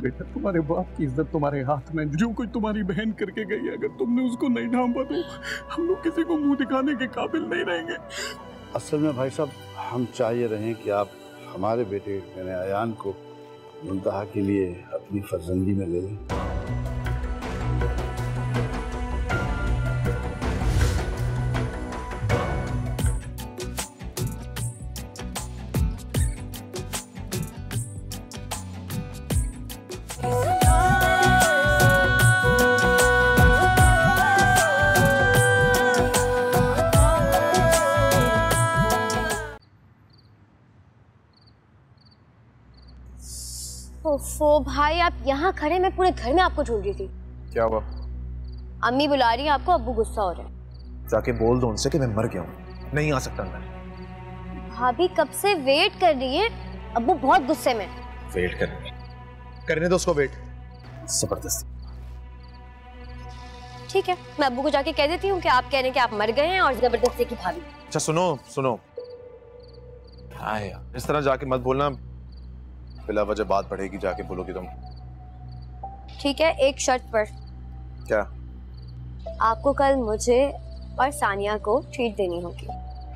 बेटा तुम्हारे बाप की इज्जत तुम्हारे हाथ में, जो कोई तुम्हारी बहन करके गई है, अगर तुमने उसको नहीं ढांपा तो हम लोग किसी को मुंह दिखाने के काबिल नहीं रहेंगे। असल में भाई साहब, हम चाहिए रहे कि आप हमारे बेटे यानी अयान को मुंतहा के लिए अपनी फर्जंदी में ले लें। ओफो भाई, आप यहाँ खड़े, मैं पूरे घर में आपको ढूंढ रही थी। क्या हुआ? अम्मी बुला रही है आपको, अब्बू गुस्सा हो रहे हैं। जाके बोल दो उनसे कि मैं मर गया हूँ, नहीं आ सकता मैं। भाभी कब से वेट कर रही है, अब्बू बहुत गुस्से में। वेट करने दो उसको वेट, जबरदस्ती। ठीक है, मैं अब्बू को जाके कह देती हूँ कि आप कह रहे हैं कि आप मर गए हैं और जबरदस्ती की भाभी। अच्छा सुनो, हाँ यार इस तरह जाके मत बोलना, बिला वजह बात बढ़ेगी, जाके बोलोगी तुम। ठीक है, एक शर्त पर। क्या? आपको कल मुझे और सानिया को ट्रीट देनी होगी।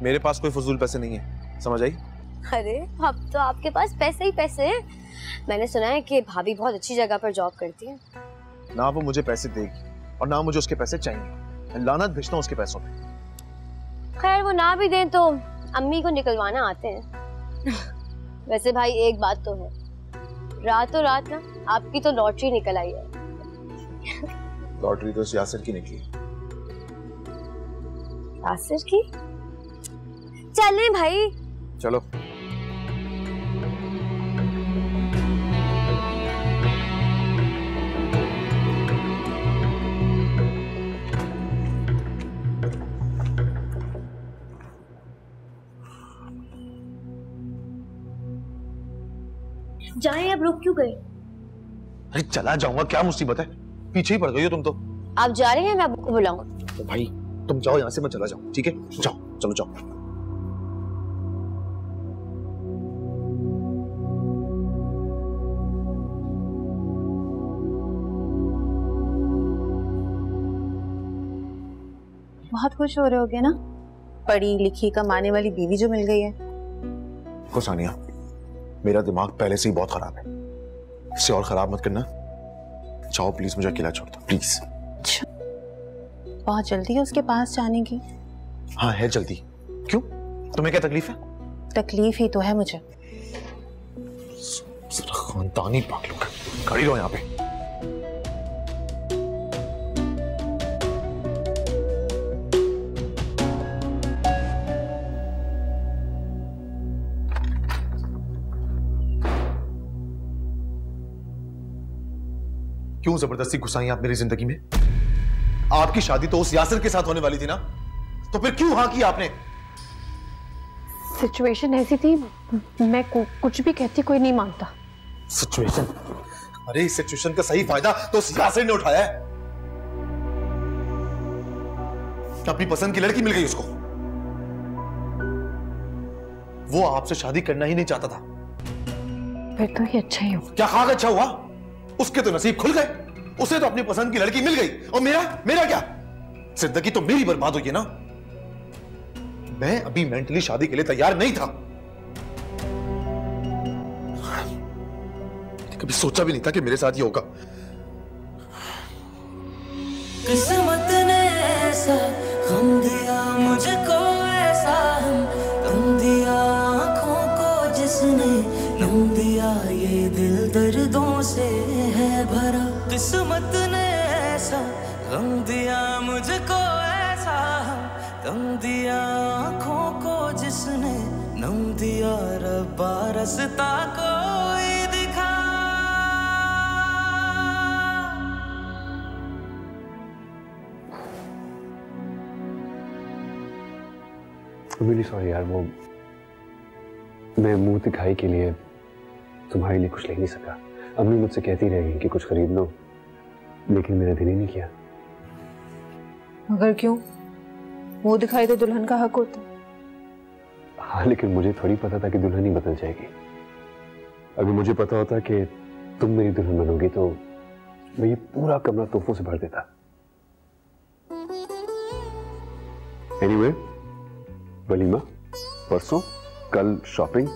मेरे पास कोई फजूल पैसे नहीं है, समझ आई? अरे अब तो आपके पास पैसे ही पैसे हैं। मैंने सुना है कि भाभी बहुत अच्छी जगह पर जॉब करती है। ना वो मुझे पैसे देगी और ना मुझे उसके पैसे चाहिए, मैं लानत भेजता हूँ उसके पैसों पे। खैर वो ना भी दें तो अम्मी को निकलवाना आते हैं। वैसे भाई एक बात तो है, रातों रात ना आपकी तो लॉटरी निकल आई है। लॉटरी तो यासिर की निकली। यासिर की? चलें भाई। चलो। जाएं, अब रुक क्यों गए? अरे चला जाऊंगा, क्या मुसीबत है, पीछे ही पड़ गई हो तुम तो। आप जा रहे हैं, मैं आपको बुलाऊंगा। तो भाई तुम जाओ यहाँ से, मैं चला जाऊँ, ठीक है? जाओ, चलो जाओ। बहुत खुश हो रहे होगे ना, पढ़ी लिखी कमाने वाली बीवी जो मिल गई है। देखो सानिया, मेरा दिमाग पहले से ही बहुत खराब है, इससे और खराब मत करना। जाओ प्लीज, मुझे अकेला छोड़ दो प्लीज। अच्छा, बहुत जल्दी है उसके पास जाने की? हाँ है जल्दी। क्यों, तुम्हें क्या तकलीफ है? तकलीफ ही तो है मुझे। खानदानी पागलों का, खड़ी रहो यहाँ पे। क्यों जबरदस्ती घुसाई आप मेरी जिंदगी में? आपकी शादी तो उस यासिर के साथ होने वाली थी ना, तो फिर क्यों हाँ की आपने? सिचुएशन ऐसी थी, मैं कुछ भी कहती कोई नहीं मानता। सिचुएशन? अरे इस सिचुएशन का सही फायदा तो उस यासिर ने उठाया है। अपनी पसंद की लड़की मिल गई उसको, वो आपसे शादी करना ही नहीं चाहता था। फिर तो ये अच्छा ही हुआ। क्या खाक अच्छा हुआ? उसके तो नसीब खुल गए, उसे तो अपनी पसंद की लड़की मिल गई, और मेरा क्या? जिंदगी तो मेरी बर्बाद हुई है ना। मैं अभी मेंटली शादी के लिए तैयार नहीं था। कभी सोचा भी नहीं था कि मेरे साथ ये होगा। किस्मत ने ऐसा गम दिया मुझको, ऐसा गम दिया आंखों को जिसने नम दिया, ये दिल दर्दों से है भरा। किस्मत ने ऐसा गम दिया मुझको, ऐसा गम दिया आंखों को जिसने नम दिया, रब्बा रास्ता कोई दिखा। रियली सॉरी यार, वो मैं मुंह दिखाई के लिए तुम्हारे लिए कुछ ले नहीं सका। अम्मी मुझसे कहती रहेगी कि कुछ खरीद लो, लेकिन मेरा दिल ही नहीं किया। मगर क्यों? वो दिखाई तो दुल्हन का हक होता। हाँ, लेकिन मुझे थोड़ी पता था कि दुल्हन ही बदल जाएगी। अगर मुझे पता होता कि तुम मेरी दुल्हन बनोगी तो मैं ये पूरा कमरा तोहफों से भर देता। एनीवे, वलीमा परसों, कल शॉपिंग,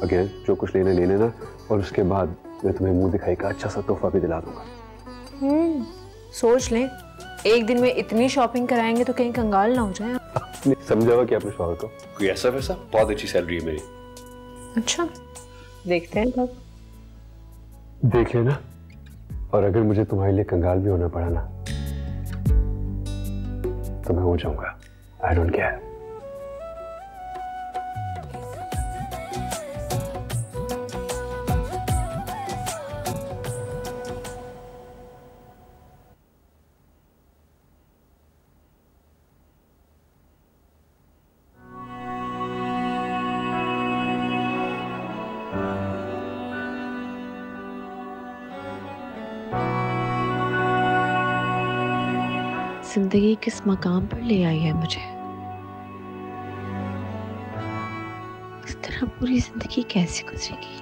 अगेन जो कुछ लेना ले लेना, और उसके बाद मैं तुम्हें मुंह दिखाई का अच्छा सा तोहफा भी दिला दूंगा। सोच लें, एक दिन में इतनी शॉपिंग कराएंगे तो कहीं कंगाल ना हो जाए। आपने समझा हुआ कि आपने शौहर को कोई ऐसा वैसा, बहुत अच्छी सैलरी है मेरी। अच्छा, देखते हैं कब। देख लेना, और अगर मुझे तुम्हारे लिए कंगाल भी होना पड़ा ना तो मैं हो जाऊंगा। I don't care. जिंदगी किस मकाम पर ले आई है मुझे। इस तरह पूरी जिंदगी कैसे गुजरेगी।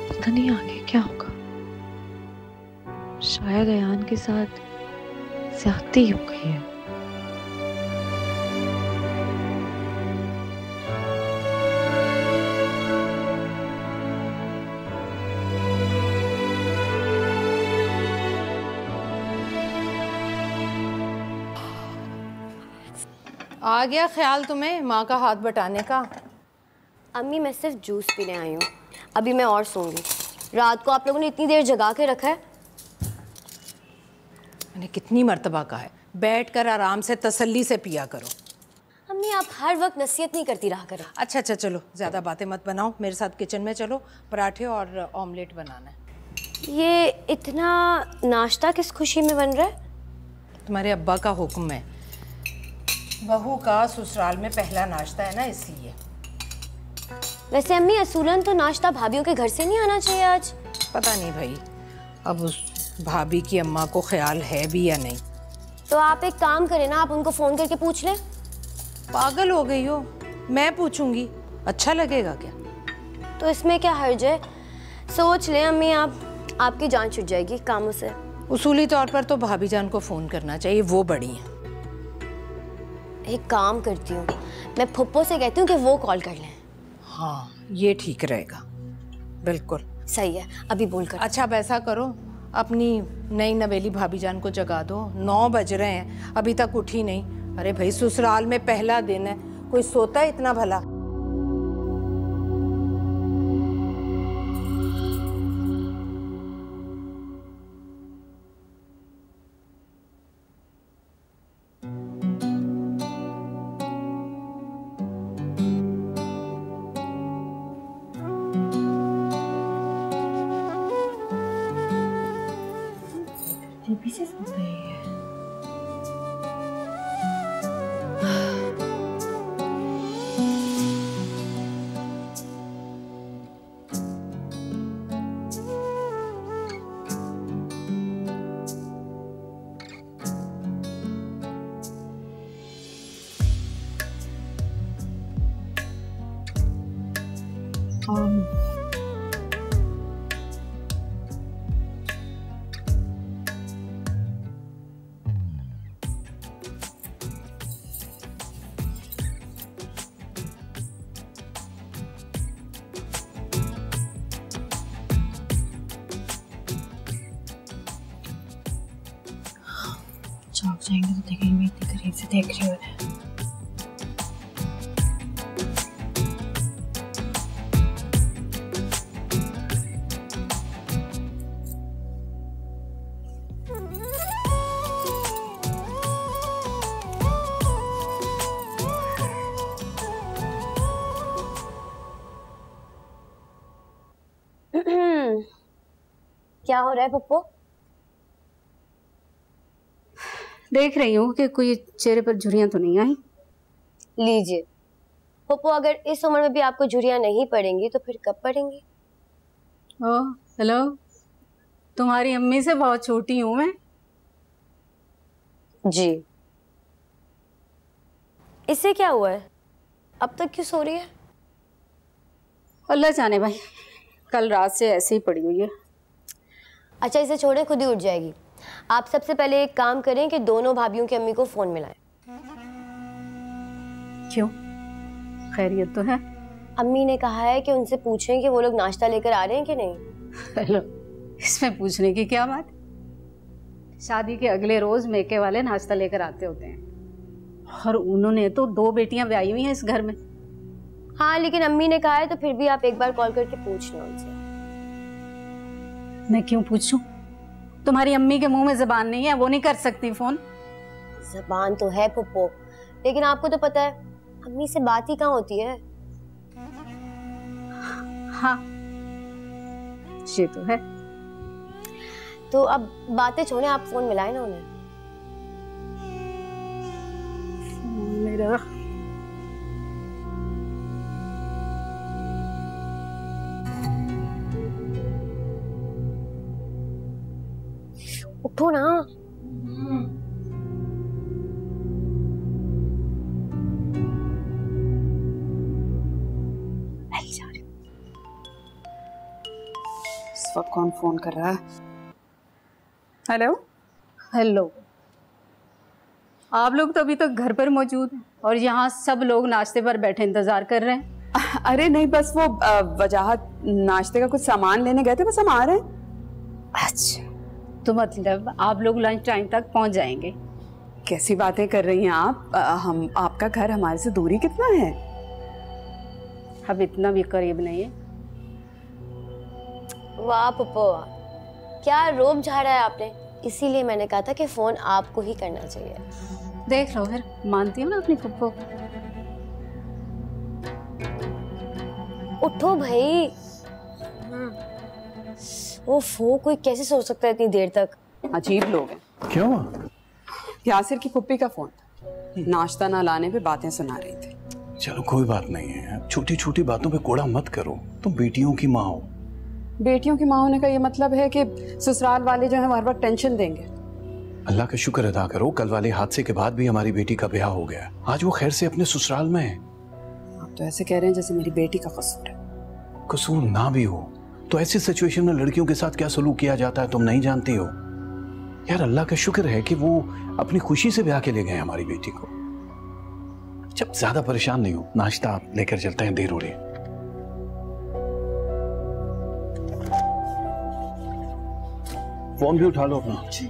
पता नहीं आगे क्या होगा। शायद अयान के साथ ज्यादती हो गई है। आ गया ख्याल तुम्हें माँ का हाथ बटाने का? अम्मी मैं सिर्फ जूस पीने आई हूँ, अभी मैं और सोऊंगी। रात को आप लोगों ने इतनी देर जगा के रखा है। मैंने कितनी मर्तबा कहा है, बैठकर आराम से तसल्ली से पिया करो। अम्मी आप हर वक्त नसीहत नहीं करती रहा करें। अच्छा अच्छा चलो, ज़्यादा बातें मत बनाओ, मेरे साथ किचन में चलो, पराठे और ऑमलेट बनाना है। ये इतना नाश्ता किस खुशी में बन रहा है? तुम्हारे अब्बा का हुक्म है, बहू का ससुराल में पहला नाश्ता है ना, इसलिए। वैसे अम्मी असूलन तो नाश्ता भाभीयों के घर से नहीं आना चाहिए आज। पता नहीं भाई, अब उस भाभी की अम्मा को ख्याल है भी या नहीं। तो आप एक काम करें ना, आप उनको फोन करके पूछ लें। पागल हो गई हो? मैं पूछूंगी, अच्छा लगेगा क्या? तो इसमें क्या हर्ज है? सोच लें अम्मी, आप आपकी जान छूट जाएगी कामों से। उसूली तौर पर तो भाभी जान को फोन करना चाहिए, वो बड़ी हैं। एक काम करती हूँ, मैं फुप्पो से कहती हूँ कि वो कॉल कर लें। हाँ ये ठीक रहेगा, बिल्कुल सही है, अभी बोल कर। अच्छा अब ऐसा करो, अपनी नई नवेली भाभी जान को जगा दो। 9 बज रहे हैं, अभी तक उठी नहीं। अरे भाई ससुराल में पहला दिन है, कोई सोता है इतना भला? से सोच रही है। चौक जाएंगे तो देखेंगे इतनी करीब से देख रही हो। क्या हो रहा है पप्पू? देख रही हूँ कि कोई चेहरे पर झुर्रियां तो नहीं आई। लीजिए पप्पू, अगर इस उम्र में भी आपको झुर्रियां नहीं पड़ेंगी तो फिर कब पड़ेंगी? ओह हेलो, तुम्हारी अम्मी से बहुत छोटी हूँ मैं। जी। इससे क्या हुआ है? अब तक क्यों सो रही है? अल्लाह जाने भाई, कल रात से ऐसे ही पड़ी हुई है। अच्छा इसे छोड़े, खुद ही उठ जाएगी। आप सबसे पहले एक काम करें कि दोनों भाभियों की अम्मी को फोन मिलाएं। क्यों, खैरियत तो है? अम्मी ने कहा है कि उनसे पूछें कि वो लोग नाश्ता लेकर आ रहे हैं कि नहीं। हेलो, इसमें पूछने की क्या बात? शादी के अगले रोज मेके वाले नाश्ता लेकर आते होते हैं, और उन्होंने तो 2 बेटियां ब्याही हुई हैं इस घर में। हाँ लेकिन अम्मी ने कहा है तो फिर भी आप एक बार कॉल करके पूछ लो उनसे। मैं क्यों पूछूं? तुम्हारी अम्मी के मुंह में जबान नहीं है, वो नहीं कर सकती फोन? जबान तो है पुप्पो, लेकिन आपको तो पता है अम्मी से बात ही कहाँ होती है। हाँ ये तो है। तो अब बातें छोड़े, आप फोन मिलाए ना उन्हें। मेरा उठो ना। इस वक्त कौन फोन कर रहा है? हेलो हेलो, आप लोग तो अभी तक घर पर मौजूद हैं और यहाँ सब लोग नाश्ते पर बैठे इंतजार कर रहे हैं। अरे नहीं, बस वो वजाहत नाश्ते का कुछ सामान लेने गए थे, बस हम आ रहे हैं। अच्छा, तो मतलब आप लोग लंच टाइम तक पहुँच जाएंगे? कैसी बातें कर रही हैं आप? हम आपका घर हमारे से दूरी कितना है? अब इतना भी करीब नहीं है। वाह पुप्पो वाह, क्या रोब झाड़ा है आपने। इसीलिए मैंने कहा था कि फोन आपको ही करना चाहिए। देख लो फिर, मानती हो ना अपनी पुप्पो? उठो भाई। ओफो, कोई कैसे सो सकता है इतनी देर तक? अजीब लोग हैं। क्यों? यासिर की पुप्पी का फोन था, नाश्ता ना लाने पे बातें सुना रही थी। चलो कोई बात नहीं है, छोटी छोटी बातों पे कोड़ा मत करो, तुम बेटियों की माँ हो। बेटियों की माँ होने का ये मतलब है कि ससुराल वाले जो है हर वक्त टेंशन देंगे। अल्लाह का शुक्र अदा करो, कल वाले हादसे के बाद भी हमारी बेटी का ब्याह हो गया। आज वो खैर से अपने ससुराल में है। आप तो ऐसे कह रहे हैं जैसे मेरी बेटी का कसूर है। कसूर ना भी हो तो ऐसी सिचुएशन में लड़कियों के साथ क्या सलूक किया जाता है तुम नहीं जानती हो? यार अल्लाह का शुक्र है कि वो अपनी खुशी से ब्याह के ले गए हमारी बेटी को। जब ज्यादा परेशान नहीं हो, नाश्ता आप लेकर चलते हैं, देर हो रही है। फोन भी उठा लो अपना। जी।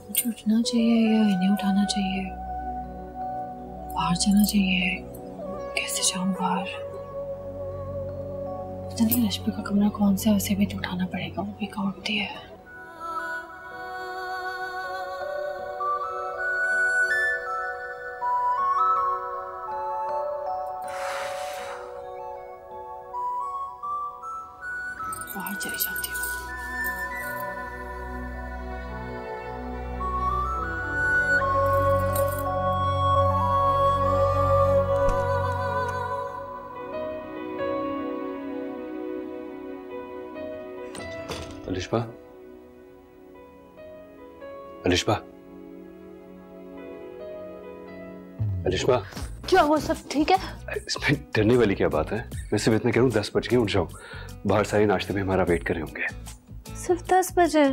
मुझे उठना चाहिए या इन्हें उठाना चाहिए? बाहर जाना चाहिए? कैसे जाऊं बाहर? पता नहीं रश्मि का कमरा कौन सा है, उसे भी तो उठाना पड़ेगा, वो भी कहाँ उठती है। बाहर चली जाती हूँ। अलिशबा, अलिशबा, अलिशबा, क्या वो सब ठीक है? इसमें डरने वाली क्या बात है? मैं सिर्फ इतना कह रहा हूँ 10 बज गए, उठ जाओ। बाहर सारे नाश्ते में हमारा वेट कर रहे होंगे। सिर्फ 10 बजे?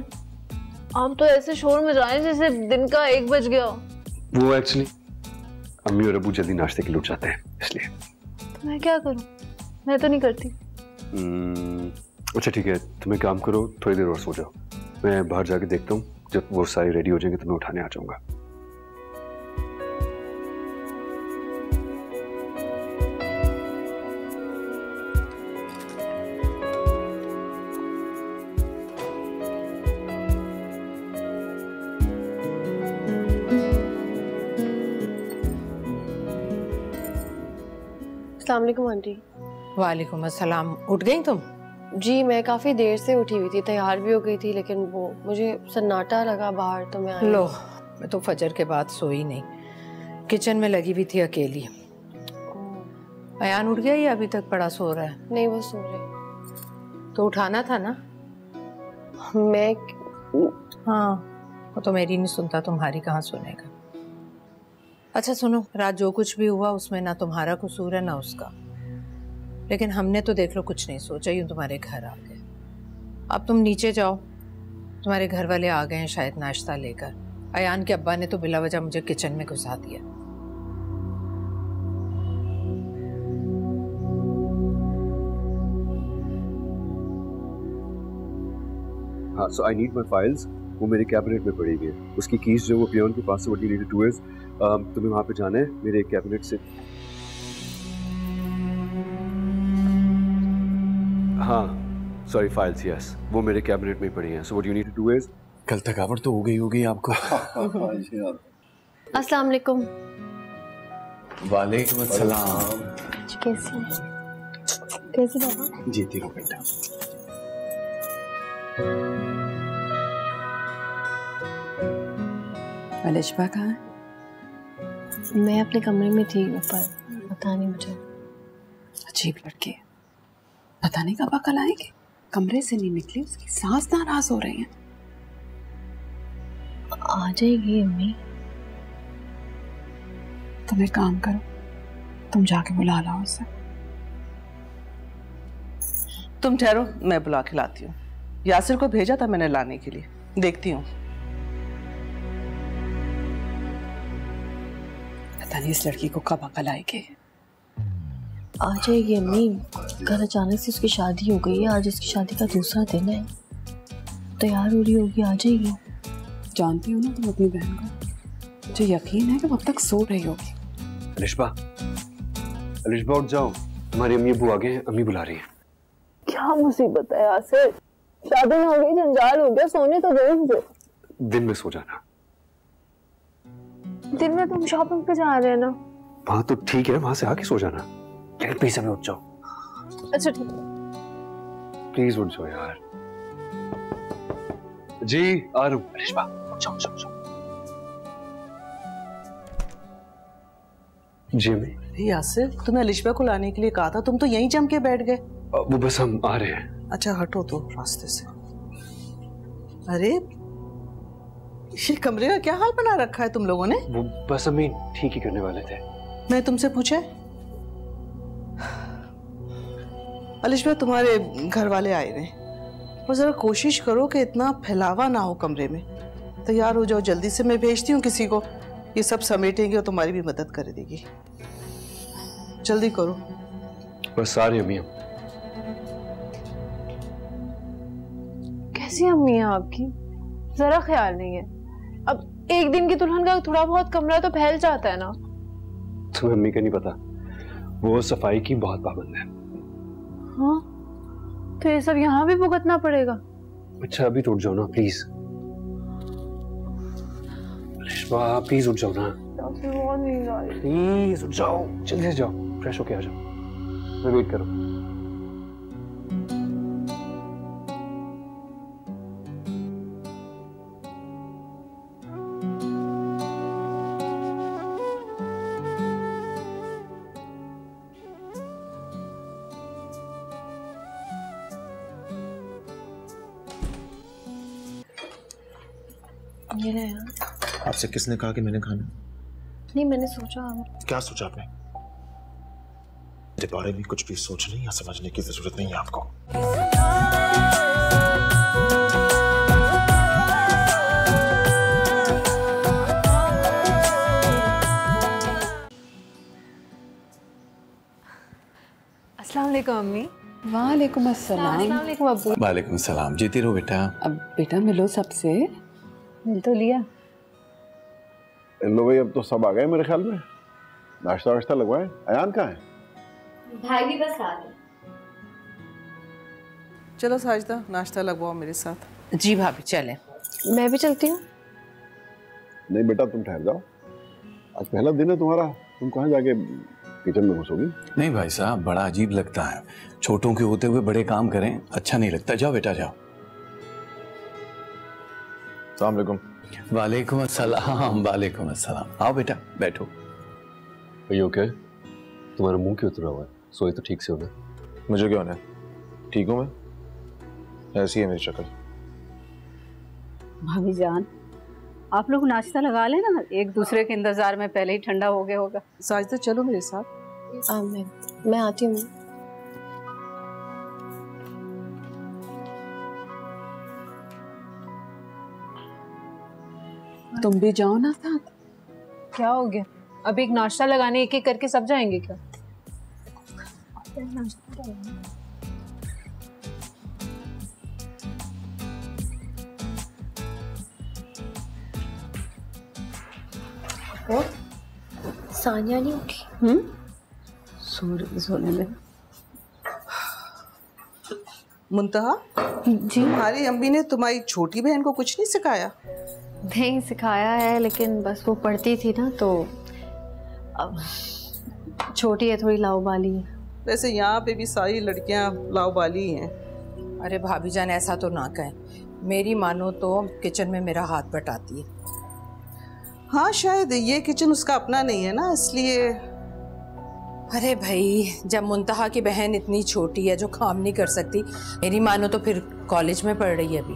आप तो ऐसे शोर में जाए जैसे दिन का 1 बज गया। वो एक्चुअली अम्मी और अबू जल्दी नाश्ते के लिए उठ जाते हैं, इसलिए। तो मैं क्या करूं? मैं तो नहीं करती। अच्छा ठीक है, तुम एक काम करो, थोड़ी देर और सो जाओ। मैं बाहर जाके देखता हूँ, जब वो सारे रेडी हो जाएंगे तो मैं उठाने आ जाऊंगा। अस्सलाम वालेकुम आंटी। वालेकुम अस्सलाम। उठ गई तुम? जी मैं काफी देर से उठी हुई थी, तैयार भी हो गई थी, लेकिन वो मुझे सन्नाटा लगा बाहर तो मैं आई। लो, मैं तो फजर के बाद सोई नहीं, किचन में लगी हुई थी अकेली। अयान उठ गया या अभी तक पड़ा सो रहा है? नहीं वो सो रहे। तो उठाना था ना। मैं हाँ, वो तो मेरी नहीं सुनता, तुम्हारी कहाँ सुनेगा। अच्छा सुनो, रात जो कुछ भी हुआ उसमें ना तुम्हारा कसूर है ना उसका, लेकिन हमने तो देख लो कुछ नहीं सोचा, यूं तुम्हारे घर आ गए। अब तुम नीचे जाओ, तुम्हारे घर वाले आ गए हैं शायद नाश्ता लेकर। अयान के अब्बा ने तो बिला वजह मुझे किचन में घुसा दिया। हाँ, so I need my files. वो मेरे कैबिनेट में पड़ी हुई है। उसकी कीज जो वो पियोन के पास से what you need to do is तुम्हें वहाँ पे जाना है मेरे कैबिनेट से। हाँ, सॉरी फाइल्स, यस, वो मेरे कैबिनेट में पड़ी हैं। So what you need to do is कल थकावट तो हो गई होगी आपको। अस्सलाम वालेकुम। वालेकुम अस्सलाम। कैसे बाबा? जीती रहो बेटा। अलिशबा कहाँ है? मैं अपने कमरे में थी ऊपर, पता नहीं मुझे। अजीब लड़की है, पता नहीं कब कल आएगी। कमरे से नहीं निकली, उसकी सास नाराज हो रही है। आ जाएगी अम्मी। तुम एक काम करो, तुम जाके बुला लाओ उसे। तुम ठहरो, मैं बुला के लाती हूँ। यासिर को भेजा था मैंने लाने के लिए, देखती हूँ। पता नहीं इस लड़की को कब अकल आएगी। आ जाएगी अम्मी, घर अचानक से उसकी शादी हो गई है, आज उसकी शादी का दूसरा दिन है, तैयार हो रही होगी, आ जाएगी। जानती हो ना तुम अपनी बहन को, मुझे यकीन है कि वो अब तक सो रही होगी। अलिशबा, अलिशबा उठ जाओ, तुम्हारी अम्मी अब्बू आ गए हैं, अम्मी बुला रही हैं। क्या मुसीबत है यासिर, शादी हो गई, जंजाल हो गया, सोने तो दो मुझे। दिन में सो जाना। दिन में तुम शॉपिंग पे जा रहे हैं ना? वहां तो ठीक है, वहां से आके सो जाना, लेकिन प्लीज अभी उठ जाओ। अच्छा ठीक है, प्लीज उठ जाओ यार। जी आ रहा हूं। अलिशबा उठ जाओ, उठ जाओ। जी अम्मी। यासिर, तुम्हें अलिशबा को लाने के लिए कहा था, तुम तो यहीं जम के बैठ गए। वो बस हम आ रहे हैं। अच्छा हटो तो रास्ते से। अरे ये कमरे का क्या हाल बना रखा है तुम लोगों ने? वो बस अम्मी ठीक ही करने वाले थे। मैं तुमसे पूछा? अलिशबा तुम्हारे घर वाले आए हुए, वो जरा कोशिश करो कि इतना फैलावा ना हो कमरे में। तैयार हो जाओ जल्दी से, मैं भेजती हूँ किसी को, ये सब समेटेंगे और तुम्हारी भी मदद कर देगी। जल्दी करो। बस सारे अम्मी। कैसी अम्मी है आपकी, जरा ख्याल नहीं है। अब एक दिन की दुल्हन का थोड़ा बहुत कमरा तो फैल जाता है ना। तुम्हें अम्मी का नहीं पता, वो सफाई की बहुत पाबंद है। हाँ, तो ये सब यहाँ भी भुगतना पड़ेगा? अच्छा अभी तो उठ जाओ ना प्लीज। अलिशबा प्लीज उठ जाओ ना, बहुत नींद आ रही है। प्लीज उठ जाओ, जल्दी से जाओ, फ्रेश होके आ जाओ, मैं वेट करूँ। ये ले यार। आपसे किसने कहा कि मैंने खाना? नहीं मैंने सोचा। क्या सोचा आपने? मेरे बारे में कुछ भी सोचने या समझने की जरूरत नहीं है आपको। अस्सलाम वालेकुम अम्मी। वालेकुम अस्सलाम। वालेकुम अब्बू। वालेकुम सलाम। जीती रहो बेटा। अब बेटा मिलो सबसे। मिल तो लिया। लो भाई, अब तो सब आ गए मेरे ख्याल में। नाश्ता वाश्ता लगवाए। अयान कहाँ है? भाई भी बस आ गए। चलो साजिदा नाश्ता लगवाओ मेरे साथ। जी भाभी चलें। मैं भी चलती हूँ। नहीं बेटा तुम ठहर जाओ, आज पहला दिन है तुम्हारा, तुम कहाँ जाके किचन में घुसोगी? नहीं भाई साहब, बड़ा अजीब लगता है, छोटों के होते हुए बड़े काम करें, अच्छा नहीं लगता। जाओ बेटा जाओ। अस्सलाम वालेकुम। वालेकुम अस्सलाम। वालेकुम अस्सलाम। आओ बेटा बैठो। ये ओके? तुम्हारा मुंह क्यों उतरा हुआ है? सोए तो ठीक से हो ना? मुझे क्या होना है, ठीक हूँ मैं, ऐसी है मेरी शक्ल। भाभी जान, आप लोग नाश्ता लगा लेना, एक दूसरे के इंतजार में पहले ही ठंडा हो गया होगा। साजिदा चलो मेरे साथ। मैं आती हूँ। तुम भी जाओ ना साथ। क्या हो गया? अब एक नाश्ता लगाने एक एक करके सब जाएंगे क्या? सानिया नहीं उठी? सोने में। मुंतहा जी, तुम्हारी अम्मी ने तुम्हारी छोटी बहन को कुछ नहीं सिखाया? नहीं सिखाया है, लेकिन बस वो पढ़ती थी ना, तो अब छोटी है, थोड़ी लाउबाली है। वैसे यहाँ पे भी सारी लड़कियाँ लाउबाली हैं। अरे भाभी जान ऐसा तो ना कहें, मेरी मानो तो किचन में मेरा हाथ बटाती है। हाँ शायद ये किचन उसका अपना नहीं है ना, इसलिए। अरे भाई, जब मुंतहा की बहन इतनी छोटी है जो काम नहीं कर सकती, मेरी मानो तो फिर कॉलेज में पढ़ रही है अभी।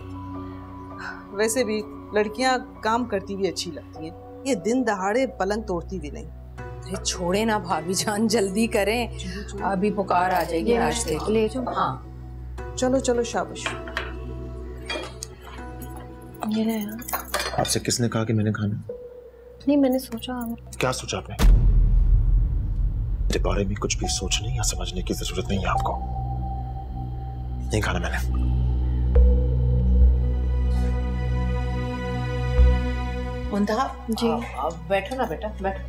वैसे भी लड़कियां काम करती भी अच्छी लगती हैं, ये दिन दहाड़े पलंग तोड़ती भी नहीं। अरे छोड़े ना भाभी जान, जल्दी करें, अभी पुकार आ जाएगी नाश्ते के लिए। जो हाँ चलो चलो शाबाश। ये ले यार। आपसे किसने कहा कि मैंने खाना? नहीं, मैंने सोचा। क्या सोचा आपने? मेरे बारे में कुछ भी सोचने या समझने की जरूरत नहीं है आपको। नहीं खाना मैंने। मुंतहा जी। अब बैठो ना बेटा, बैठो।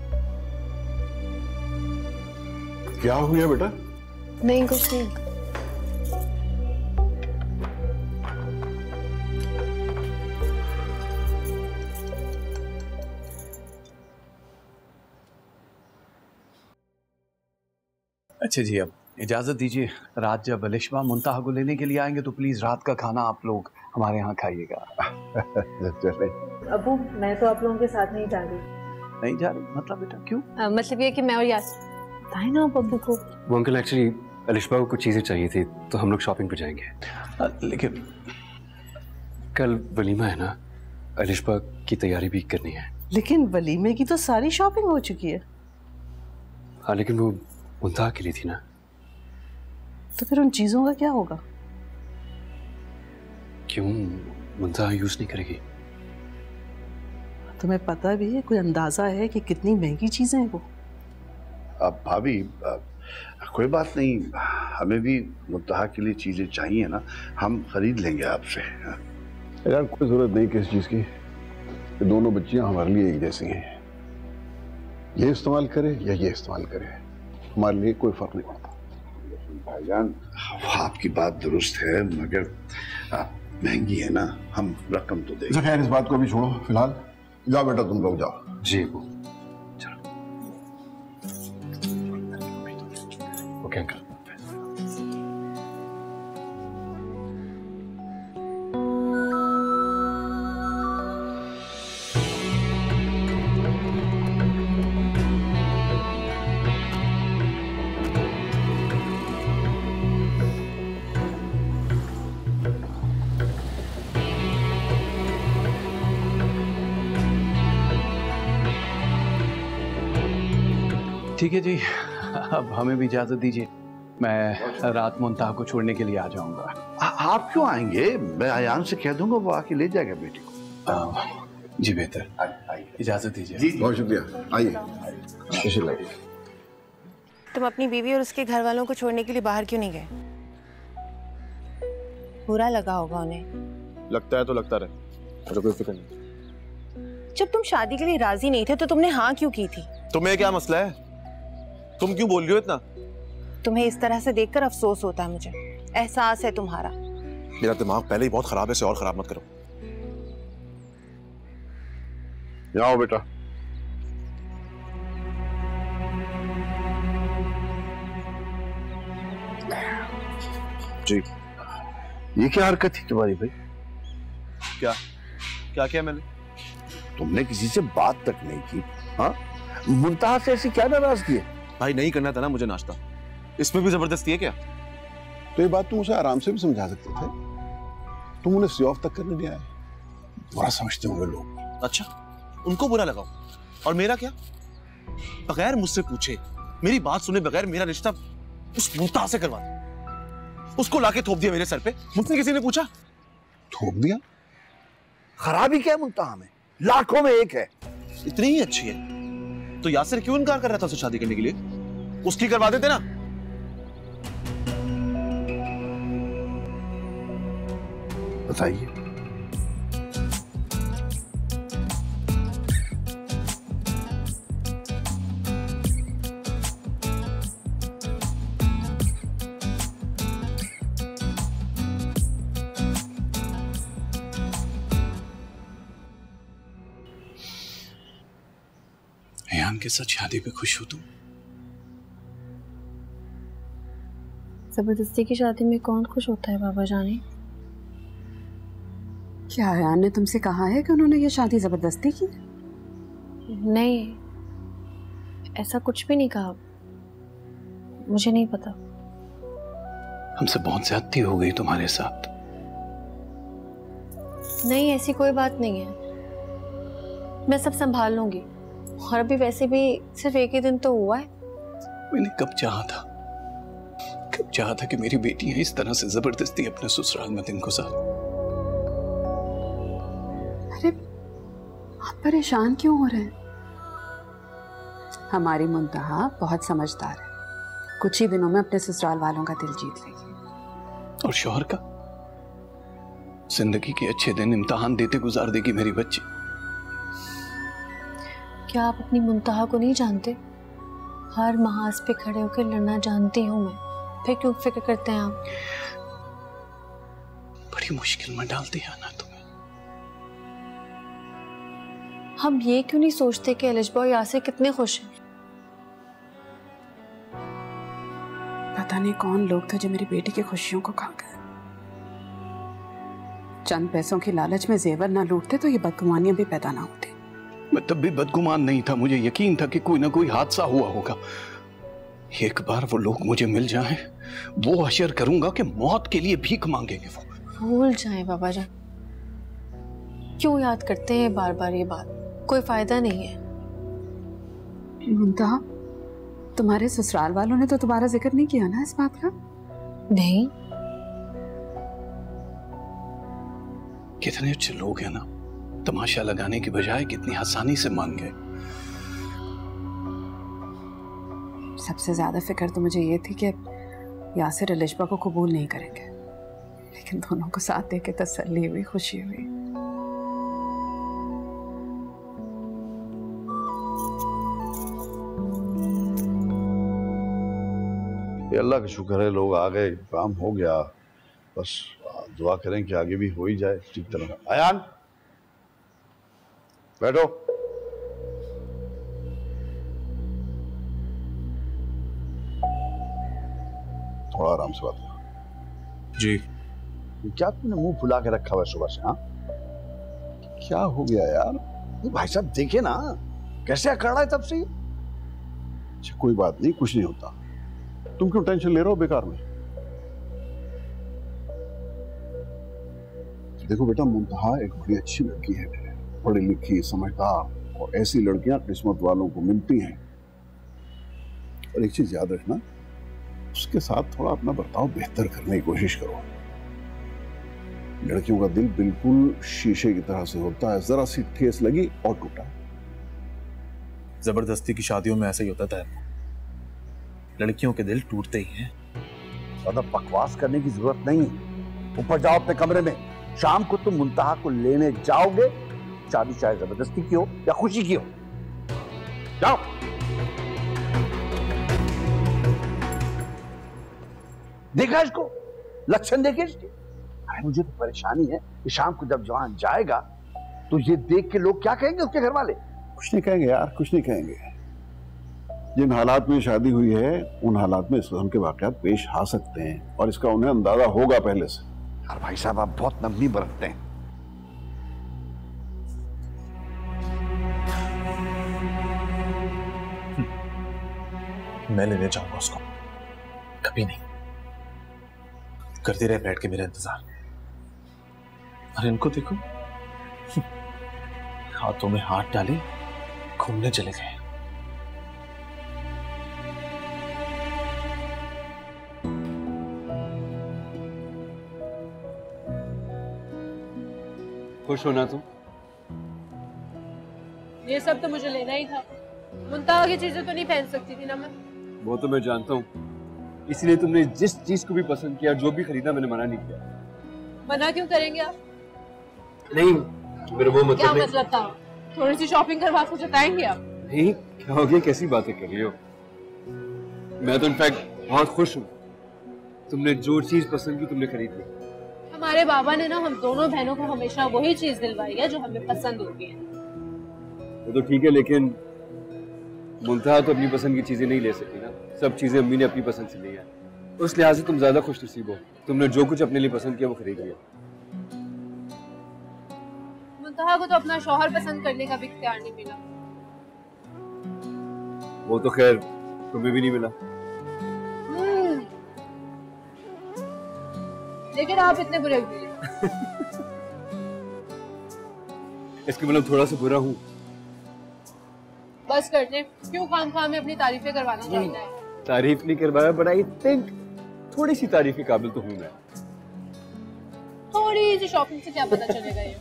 क्या हो गया बेटा? नहीं कुछ नहीं। अच्छा जी, अब इजाज़त दीजिए। रात जब अलिशबा मुंतहा को लेने के लिए आएंगे तो प्लीज़ रात का खाना आप लोग हमारे यहाँ खाइएगा। चले। अबू, मैं तो आप लोगों के साथ नहीं जा रही। नहीं जा रही? मतलब बेटा क्यों? मतलब ये कि मैं और यास बताए ना आप अब्बू को। वो अंकल एक्चुअली अलिशबा को कुछ चीज़ें चाहिए थी, तो हम लोग शॉपिंग पे जाएंगे। लेकिन कल वलीमा है ना, अलिशबा की तैयारी भी करनी है। लेकिन वलीमे की तो सारी शॉपिंग हो चुकी है। हाँ, लेकिन वो मुंतहा के लिए थी ना। तो फिर उन चीजों का क्या होगा? क्यों मुंतहा यूज नहीं करेगी? तुम्हें पता भी है, कोई अंदाजा है कि कितनी महंगी चीजें हैं वो? अब भाभी कोई बात नहीं, हमें भी मुंतहा के लिए चीजें चाहिए ना, हम खरीद लेंगे आपसे। यार कोई जरूरत नहीं किस चीज की, दोनों बच्चियां हमारे लिए एक जैसी हैं। ये इस्तेमाल करे या ये इस्तेमाल करे, हमारे लिए कोई फर्क नहीं पड़ता। भाईजान आपकी बात दुरुस्त है, मगर महंगी है ना, हम रकम तो देंगे। खैर इस बात को अभी छोड़ो, फिलहाल जाओ बेटा, तुम लोग जाओ। जी वो चलो। Okay uncle. ठीक है जी, अब हमें भी इजाजत दीजिए, मैं रात मुंतहा को छोड़ने के लिए आ जाऊंगा। आप क्यों आएंगे? मैं अयान से कह दूंगा, वो आके ले जाएगा बेटी को। जी बेहतर, इजाजत दीजिए। बहुत शुक्रिया, आइए। तुम अपनी बीवी और उसके घर वालों को छोड़ने के लिए बाहर क्यों नहीं गए? बुरा लगा होगा उन्हें। लगता है तो लगता रहे, मुझे कोई फिक्र नहीं। जब तुम शादी के लिए राजी नहीं थे तो तुमने हाँ क्यों की थी? तुम्हें क्या मसला है? तुम क्यों बोल रही हो इतना? तुम्हें इस तरह से देखकर अफसोस होता है मुझे, एहसास है तुम्हारा। मेरा दिमाग पहले ही बहुत खराब है, इसे और खराब मत करो। जाओ बेटा। जी, ये क्या हरकत थी तुम्हारी भाई? क्या क्या किया मैंने? तुमने किसी से बात तक नहीं की। हाँ, मुंतहा से ऐसी क्या नाराजगी है? भाई नहीं करना था ना मुझे नाश्ता, इसमें भी जबरदस्ती है क्या? तो ये बात तुम उसे आराम से भी समझा सकते थे। तुम उन्हें सी ऑफ तक करने नहीं आए। बुरा समझते होंगे लोग। अच्छा, उनको बुरा लगाओ और मेरा क्या? बगैर मुझसे पूछे, मेरी बात सुने बगैर मेरा रिश्ता उस मुंतहा से करवा दिया, उसको लाके थोप दिया मेरे सर पे। मुझसे किसी ने पूछा? थोप दिया? खराबी क्या है मुंतहा में? लाखों में एक है। इतनी ही अच्छी है तो यासिर क्यों इनकार कर रहा था उससे शादी करने के लिए? उसकी करवा देते ना। बताइए। अयान के साथ शादी पे खुश हो तुम? जबरदस्ती की शादी में कौन खुश होता है बाबा जाने? क्या अयान ने तुमसे कहा है कि उन्होंने ये शादी जबरदस्ती की? नहीं, ऐसा कुछ भी नहीं कहा, मुझे नहीं पता। हमसे बहुत ज्यादती हो गई तुम्हारे साथ। नहीं, ऐसी कोई बात नहीं है, मैं सब संभाल लूंगी। और अभी वैसे भी सिर्फ एक ही दिन तो हुआ है। मैंने कब चाहा था कि मेरी बेटियां इस तरह से जबरदस्ती अपने ससुराल में दिन गुजारे। अरे आप परेशान क्यों हो रहे हैं? हमारी मुंतहा बहुत समझदार है, कुछ ही दिनों में अपने ससुराल वालों का दिल जीत लेगी। और शौहर का? जिंदगी के अच्छे दिन इम्तिहान देते गुजार देगी मेरी बच्ची। क्या आप अपनी मुंतहा को नहीं जानते? हर महाज पे खड़े होकर लड़ना जानती हूँ मैं, फिर क्यों फिक्र करते हैं आप? बड़ी मुश्किल में डाल दिया ना तुम्हें। हम ये क्यों नहीं सोचते कि एलिशबा और यासिर कितने खुश हैं? पता नहीं कौन लोग थे जो मेरी बेटी की खुशियों को खा गए। चंद पैसों की लालच में जेवर ना लूटते तो ये बदगुमानियां भी पैदा ना होती। मैं तब भी बदगुमान नहीं था, मुझे यकीन था कि कोई ना कोई हादसा हुआ होगा। एक बार वो लोग मुझे मिल जाएं, वो हशर करूंगा कि मौत के लिए भीख मांगेंगे वो। भूल जाएं बाबा जान, क्यों याद करते हैं बार बार ये बात? कोई फायदा नहीं है। मुंतहा, तुम्हारे ससुराल वालों ने तो तुम्हारा जिक्र नहीं किया ना इस बात का? नहीं। कितने अच्छे लोग हैं ना, तमाशा लगाने की बजाय कितनी आसानी से मान गए। सबसे ज्यादा फिक्र तो मुझे ये थी कि यासिर एलिशबा को कबूल नहीं करेंगे, लेकिन दोनों को साथ देके तसल्ली हुई, खुशी हुई। अल्लाह का शुक्र है लोग आ गए, काम हो गया। बस दुआ करें कि आगे भी हो ही जाए ठीक तरह। अयान बैठो। थोड़ा आराम से बात करो। जी। क्या तुमने मुंह फुला के रखा हुआ सुबह से? हाँ, क्या हो गया यार? भाई साहब देखे ना कैसे अकड़ रहा है तब से। अच्छा कोई बात नहीं, कुछ नहीं होता। तुम क्यों टेंशन ले रहे हो बेकार में? देखो बेटा, मुंतहा एक बड़ी अच्छी लड़की है, पढ़ी लिखी, समझदार, और ऐसी लड़कियां किस्मत वालों को मिलती हैं। और एक चीज याद रखना, उसके साथ थोड़ा अपना बर्ताव बेहतर करने की कोशिश करो। लड़कियों का दिल बिल्कुल शीशे की तरह से होता है, जरा सी ठेस लगी और टूटा। जबरदस्ती की शादियों में ऐसा ही होता है, लड़कियों के दिल टूटते ही हैं। ज्यादा बकवास करने की जरूरत नहीं। ऊपर जाओ अपने कमरे में, शाम को तुम मुंतहा को लेने जाओगे। शादी चाहे जबरदस्ती की हो या खुशी की हो, जाओ। देखा इसको, लक्षण देखे इसके। मुझे तो परेशानी है कि शाम को जब जवान जाएगा तो ये देख के लोग क्या कहेंगे उसके घर वाले? कुछ नहीं कहेंगे यार, कुछ नहीं कहेंगे। जिन हालात में शादी हुई है उन हालात में इस किस्म के वाकयात पेश आ सकते हैं और इसका उन्हें अंदाजा होगा पहले से। यार भाई साहब आप बहुत नरमी बरतते हैं। मैं लेने जाऊंगा उसको, कभी नहीं। करते रहे बैठ के मेरा इंतजार। और इनको देखो, हाथों में हाथ डाले घूमने चले गए। खुश होना तुम? ये सब तो मुझे लेना ही था। मुंतहा की चीजें तो नहीं पहन सकती थी ना मैं। वो तो मैं जानता हूँ, इसलिए तुमने जिस चीज को भी पसंद किया, जो भी खरीदा, मैंने मना नहीं किया। मना क्यों करेंगे आप? नहीं, मेरा वो मतलब क्या नहीं। मतलब था? थोड़ी सी शॉपिंग करवा के जताएंगे आप? नहीं, क्या हो गया, कैसी बातें कर रही हो? मैं तो इनफैक्ट बहुत खुश हूँ। तुमने जो चीज पसंद की तुमने खरीद ली। हमारे बाबा ने ना हम दोनों बहनों को हमेशा वही चीज दिलवाई है जो हमें पसंद होती है। वो तो ठीक है, लेकिन मुंतहा तो अपनी पसंद की चीजें नहीं ले सकती ना। सब चीजें अम्मी ने अपनी पसंद से ली है। उस लिहाज से तुम ज्यादा खुश नसीब हो। तुमने जो कुछ अपने लिए पसंद किया वो खरीद लिया। मुंतहा को तो अपना शौहर पसंद करने का भी इख्तियार नहीं मिला। वो तो खैर तुम्हें भी नहीं मिला। लेकिन आप इतने बुरे हुए। इसके मतलब थोड़ा सा बुरा हूँ। बस करते, क्यों खाम में अपनी तारीफें करवाना चाहता है? तारीफ नहीं करवाया, बट आई थिंक थोड़ी सी तारीफ के काबिल तो हूँ मैं। थोड़ी सी शॉपिंग से क्या पता चलेगा ये?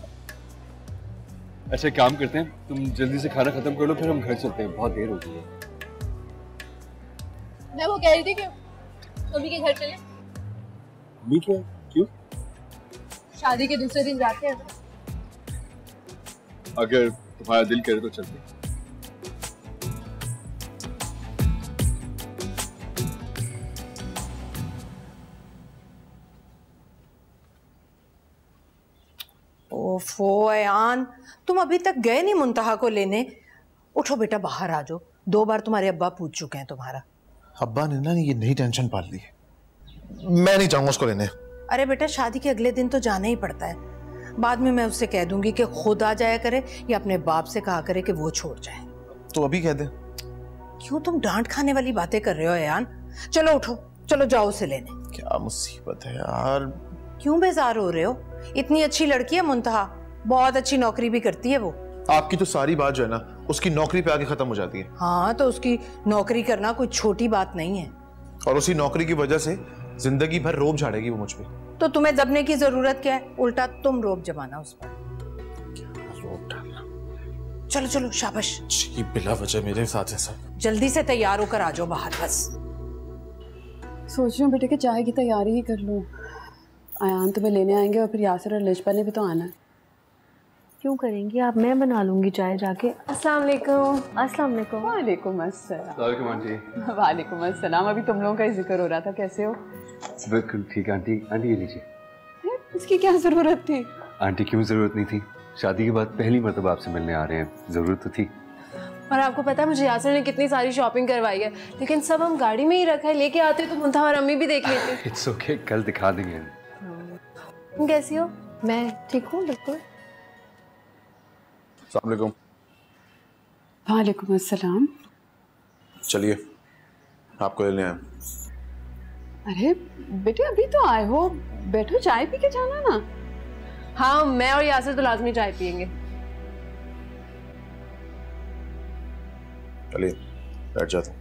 अच्छा काम करते हैं, तुम जल्दी से खाना खत्म कर लो, फिर हम घर चलते हैं, बहुत देर हो गई है। मैं वो कह रही थी कि अम्मी के घर चले। अम्मी क्या? क्यों? शादी के दूसरे दिन जाते हैं। अगर तुम्हारा दिल करे तो चलते हैं। ओफो अयान, तुम अभी तक गए नहीं मुंतहा को लेने? उठो बेटा, बाहर आ जाओ। 2 बार तुम्हारे अब्बा पूछ चुके हैं तुम्हारा। अब्बा ने ना ये नई टेंशन पाल ली है। मैं नहीं जाऊंगा उसको लेने। अरे बेटा, शादी के अगले दिन तो जाना ही पड़ता है। बाद में मैं उससे कह दूंगी कि खुद आ जाया करे या अपने बाप से कहा करे कि वो छोड़ जाए। तो अभी कह दे। क्यों तुम डांट खाने वाली बातें कर रहे हो अयान? चलो उठो, चलो जाओ उसे लेने। क्या मुसीबत है यार। क्यों बेजार हो रहे हो? इतनी अच्छी लड़की है मुंतहा, बहुत अच्छी नौकरी भी करती है वो। आपकी तो सारी बात जो है ना उसकी नौकरी पे आके खत्म हो जाती है। हाँ, तो उसकी नौकरी करना कोई छोटी बात नहीं है। और उसी नौकरी की वजह से जिंदगी भर रोब झाड़ेगी वो मुझ पे। तो तुम्हें दबने की जरूरत क्या है? उल्टा तुम रोब जमाना उस पर। रोब डालना। चलो चलो, शाबाश। जी, बिला वजह मेरे साथ ऐसा। जल्दी से तैयार होकर आ जाओ बाहर। बस सोच रही हूँ बेटे कि चाय की तैयारी ही कर लूँ। आयान तुम्हें लेने आएंगे और फिर यासिर और लिशबा ने भी तो आना है। क्यों करेंगी आप? मैं बना लूंगी चाय जाके। अस्सलाम वालेकुम। अस्सलाम वालेकुम। वालेकुम अस्सलाम। वालेकुम आंटी। वालेकुम अस्सलाम। अभी तुम लोगों का ही जिक्र हो रहा था, कैसे हो? बिल्कुल ठीक है आंटी। आंटी ये लीजिए। इसकी क्या जरूरत थी? आंटी क्यों जरूरत नहीं थी? शादी के बाद पहली मर्तबा आपसे मिलने आ रहे हैं, जरूरत तो थी। और आपको पता है मुझे यासिर ने कितनी सारी शॉपिंग करवाई है, लेकिन सब हम गाड़ी में ही रखा है। लेके आते तो मुंतहा और अम्मी भी देख लेते। इट्स ओके, कल दिखा देंगे। तुम कैसी हो? मैं ठीक हूँ बिल्कुल। अस्सलाम वालेकुम। वालेकुम अस्सलाम। चलिए, आपको लेने आए। अरे बेटे अभी तो आए हो, बैठो चाय पी के जाना ना। हाँ, मैं और यासिर तो लाजमी चाय पियेंगे। चलिए बैठ जाते हैं।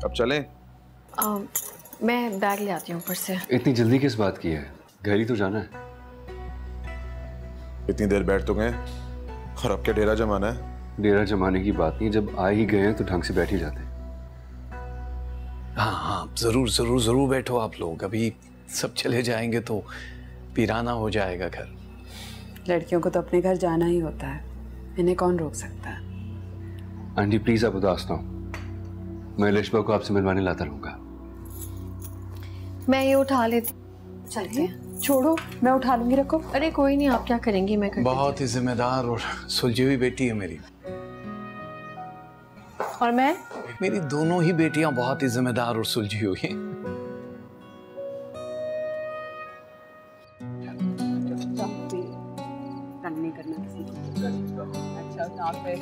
अब चलें? मैं बैग ले आती हूँ ऊपर से। इतनी जल्दी किस बात की है? घर ही तो जाना है। इतनी देर बैठ तो गए और अब क्या डेरा जमाना है? डेरा जमाने की बात नहीं, जब आ ही गए हैं तो ढंग से बैठ ही जाते हैं। हाँ हाँ, जरूर जरूर जरूर बैठो आप लोग। अभी सब चले जाएंगे तो वीराना हो जाएगा घर। लड़कियों को तो अपने घर जाना ही होता है, इन्हें कौन रोक सकता है? आंटी प्लीज आप उदास ना हो, मैं लिशबा को आपसे मिलवाने लाता रहूंगा। मैं ये उठा लेती। चलते हैं। छोड़ो, मैं उठा लूंगी, रखो। अरे कोई नहीं, आप क्या करेंगी, मैं कर बहुत ही जिम्मेदार और सुलझी हुई बेटी है मेरी। और मैं? मेरी दोनों ही बेटियां बहुत ही जिम्मेदार और सुलझी हुई हैं।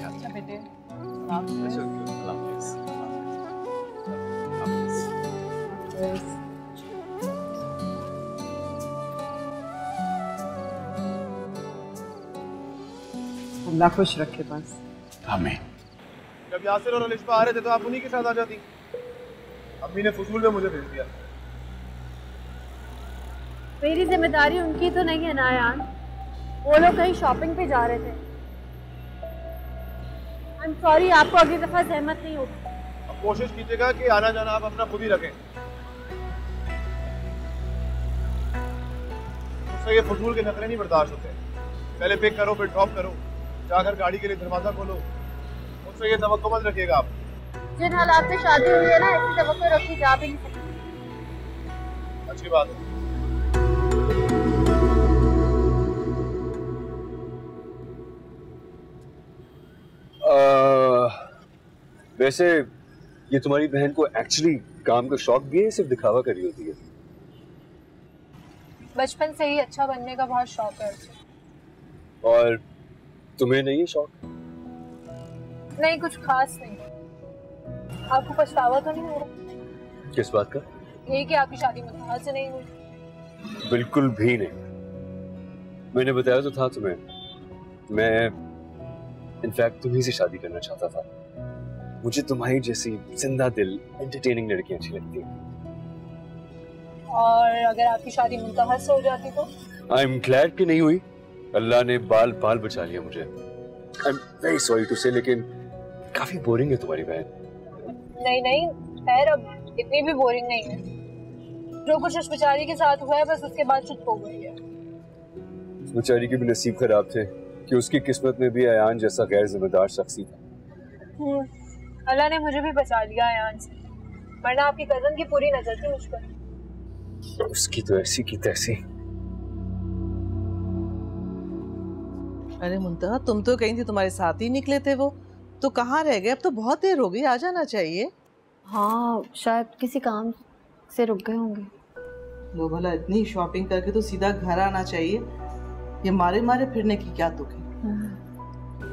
अच्छा बेटे। अल्लाह खुश रखे बस। आमीन। जब यासिर और अलिशा आ रहे थे तो आप उन्हीं के साथ आ जाती। अम्मी ने फजूल में मुझे भेज दिया। मेरी जिम्मेदारी उनकी तो नहीं है ना यार, वो लोग कहीं शॉपिंग पे जा रहे थे। आई एम सॉरी, आपको अगली दफा सहमत नहीं होगी। अब कोशिश कीजिएगा कि आना जाना आप अपना खुद ही रखें। उससे ये फजूल के नखरे नहीं बर्दाश्त होते। पहले पिक करो फिर ड्रॉप करो, जाकर गाड़ी के लिए दरवाजा खोलो। मुझसे ये तवक्को मत रखिएगा आप। जिन हालात में शादी हुई है ना, ऐसी तवक्को रखी जा भी नहीं सकती। अच्छी बात है। वैसे ये तुम्हारी बहन को एक्चुअली काम का शौक भी है, सिर्फ दिखावा कर रही होती है? बचपन से ही अच्छा बनने का बहुत शौक है उसे। और तुम्हें नहीं है शौक? नहीं, कुछ खास नहीं। आपको पछतावा तो नहीं हो रहा? किस बात का? यही कि आपकी शादी मुंतहा से नहीं हुई। बिल्कुल भी नहीं। मैंने बताया तो था तुम्हें, मैं इनफैक्ट तुम्ही से शादी करना चाहता था। मुझे तुम्हारी जैसी जिंदा दिल एंटरटेनिंग लड़कियां अच्छी लगती हैं। और अगर आपकी शादी मुंतहा से हो जाती तो? आई एम ग्लैड कि नहीं हुई। अल्लाह ने बाल बाल बचा लिया मुझे। I am very sorry to say, लेकिन काफी बोरिंग है तुम्हारी बहन। नहीं नहीं, खैर अब इतनी भी बोरिंग नहीं है। जो कुछ उस बेचारी के साथ हुआ है बस उसके बाद चुप हो गई है। उस बेचारी के भी नसीब खराब थे कि उसकी किस्मत में भी अयान जैसा गैर जिम्मेदार शख्सी था। अल्लाह ने मुझे भी बचा लिया अयान से, वरना आपकी कजन की पूरी नजर थी मुझ पर। उसकी तो ऐसी की तैसी। अरे मुंतहा, तुम तो कहीं थी, तुम्हारे साथ ही निकले थे वो, तो कहाँ रह गए? अब तो बहुत देर हो गई, आ जाना चाहिए। हाँ, शायद किसी काम से रुक गए होंगे। लो भला, इतनी शॉपिंग करके तो सीधा घर आना चाहिए। ये मारे मारे फिरने की क्या तुक है?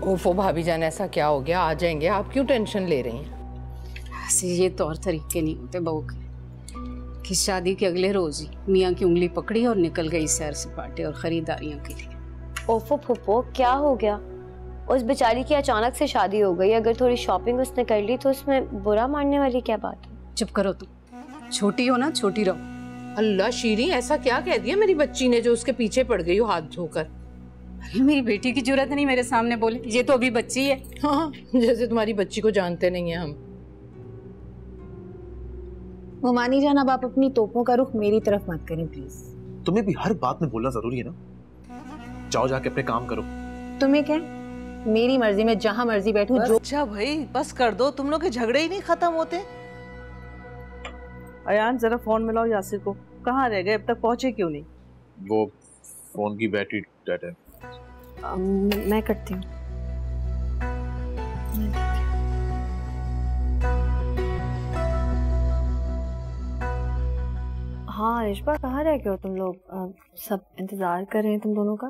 ओफो भाभी जान, ऐसा क्या हो गया? आ जाएंगे, आप क्यों टेंशन ले रही हैं? ऐसे ये तौर तरीके नहीं होते बहू के कि शादी के अगले रोज ही मियाँ की उंगली पकड़ी और निकल गई सैर सपाटे और खरीदारियों के लिए। ओफो फुप्पो, क्या हो गया? उस बेचारी की अचानक से शादी हो गई, अगर थोड़ी शॉपिंग उसने कर ली तो उसमें बुरा मानने वाली क्या बात है? चुप करो तुम, छोटी हो ना, छोटी रहो। अल्लाह शीरी, ऐसा क्या कह दिया मेरी बच्ची ने जो उसके पीछे पड़ गई हो हाथ धोकर? मेरी बेटी की जरूरत नहीं मेरे सामने बोले, ये तो अभी बच्ची है। हाँ, जैसे तुम्हारी बच्ची को जानते नहीं है हम। मुमानी जान, अब आप अपनी तोपों का रुख मेरी तरफ मत करें प्लीज। तुम्हें भी हर बात में बोलना जरूरी है ना? जाओ जाके अपने काम करो। तुम्हें क्या, मेरी मर्जी में जहां मर्जी बैठूं। जो अच्छा भाई, बस कर दो, तुम लोग के झगड़े ही नहीं खत्म होते। अयान, जरा फोन मिलाओ यासिर को। कहाँ रह गए, अब तक पहुंचे क्यों नहीं? वो फोन की बैटरी डेड है। मैं करती हूँ। हाँ रिश्बा, कहाँ रह गए हो तुम लोग? सब इंतजार कर रहे हैं तुम दोनों का।